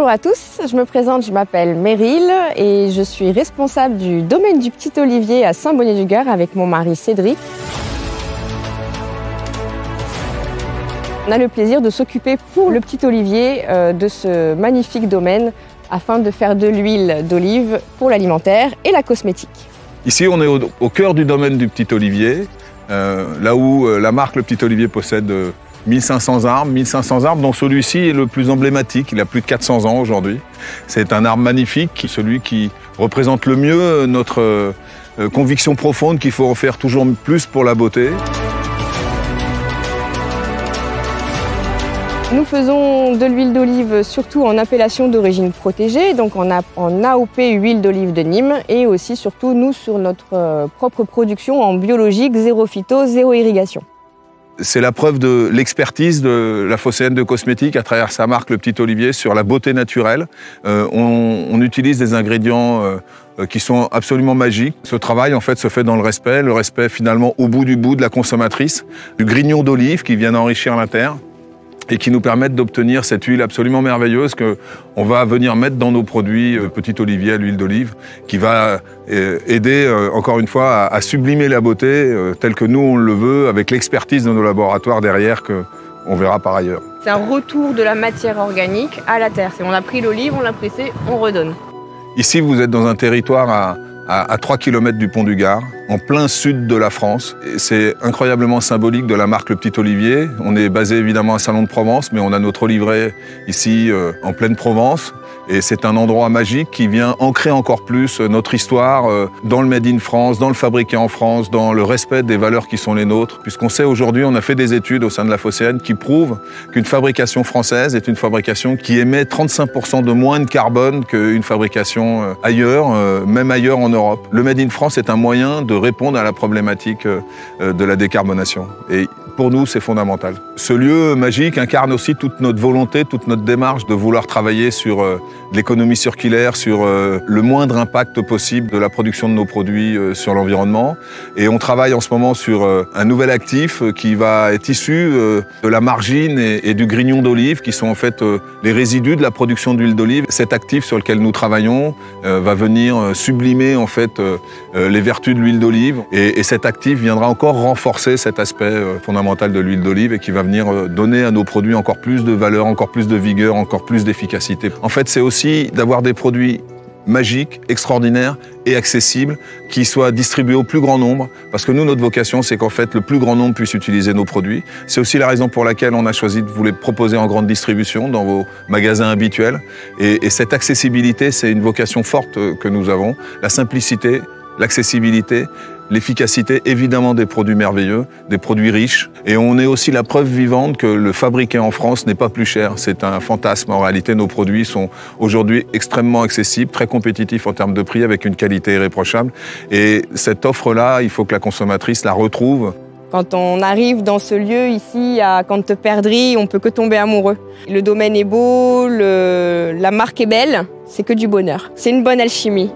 Bonjour à tous, je me présente, je m'appelle Meryl et je suis responsable du domaine du Petit Olivier à Saint-Bonnet-du-Gard avec mon mari Cédric. On a le plaisir de s'occuper pour le Petit Olivier de ce magnifique domaine afin de faire de l'huile d'olive pour l'alimentaire et la cosmétique. Ici, on est au cœur du domaine du Petit Olivier, là où la marque Le Petit Olivier possède 1500 arbres, dont celui-ci est le plus emblématique. Il a plus de 400 ans aujourd'hui. C'est un arbre magnifique, celui qui représente le mieux notre conviction profonde qu'il faut en faire toujours plus pour la beauté. Nous faisons de l'huile d'olive surtout en appellation d'origine protégée, donc en AOP huile d'olive de Nîmes, et aussi surtout nous sur notre propre production en biologique, zéro phyto, zéro irrigation. C'est la preuve de l'expertise de la phocéenne de cosmétique à travers sa marque Le Petit Olivier sur la beauté naturelle. On utilise des ingrédients qui sont absolument magiques. Ce travail en fait se fait dans le respect finalement au bout du bout de la consommatrice, du grignon d'olive qui vient enrichir la terre et qui nous permettent d'obtenir cette huile absolument merveilleuse qu'on va venir mettre dans nos produits Petit Olivier à l'huile d'olive, qui va aider, encore une fois, à sublimer la beauté telle que nous on le veut, avec l'expertise de nos laboratoires derrière qu'on verra par ailleurs. C'est un retour de la matière organique à la terre. On a pris l'olive, on l'a pressée, on redonne. Ici, vous êtes dans un territoire à 3 km du pont du Gard, en plein sud de la France. C'est incroyablement symbolique de la marque Le Petit Olivier. On est basé évidemment à Salon de Provence, mais on a notre oliveraie ici en pleine Provence. Et c'est un endroit magique qui vient ancrer encore plus notre histoire dans le Made in France, dans le fabriqué en France, dans le respect des valeurs qui sont les nôtres. Puisqu'on sait aujourd'hui, on a fait des études au sein de la phocéenne qui prouvent qu'une fabrication française est une fabrication qui émet 35% de moins de carbone qu'une fabrication ailleurs, même ailleurs en Europe. Le Made in France est un moyen de répondre à la problématique de la décarbonation. Et pour nous, c'est fondamental. Ce lieu magique incarne aussi toute notre volonté, toute notre démarche de vouloir travailler sur l'économie circulaire, sur le moindre impact possible de la production de nos produits sur l'environnement. Et on travaille en ce moment sur un nouvel actif qui va être issu de la margine et du grignon d'olive, qui sont en fait les résidus de la production d'huile d'olive. Cet actif sur lequel nous travaillons va venir sublimer en fait les vertus de l'huile d'olive. Et cet actif viendra encore renforcer cet aspect fondamental de l'huile d'olive et qui va venir donner à nos produits encore plus de valeur, encore plus de vigueur, encore plus d'efficacité. En fait, c'est aussi d'avoir des produits magiques, extraordinaires et accessibles qui soient distribués au plus grand nombre, parce que nous, notre vocation, c'est qu'en fait, le plus grand nombre puisse utiliser nos produits. C'est aussi la raison pour laquelle on a choisi de vous les proposer en grande distribution dans vos magasins habituels. Et cette accessibilité, c'est une vocation forte que nous avons. La simplicité, l'accessibilité, l'efficacité, évidemment des produits merveilleux, des produits riches. Et on est aussi la preuve vivante que le fabriqué en France n'est pas plus cher. C'est un fantasme. En réalité, nos produits sont aujourd'hui extrêmement accessibles, très compétitifs en termes de prix, avec une qualité irréprochable. Et cette offre-là, il faut que la consommatrice la retrouve. Quand on arrive dans ce lieu ici à Canteperdry, on peut que tomber amoureux. Le domaine est beau, la marque est belle, c'est que du bonheur. C'est une bonne alchimie.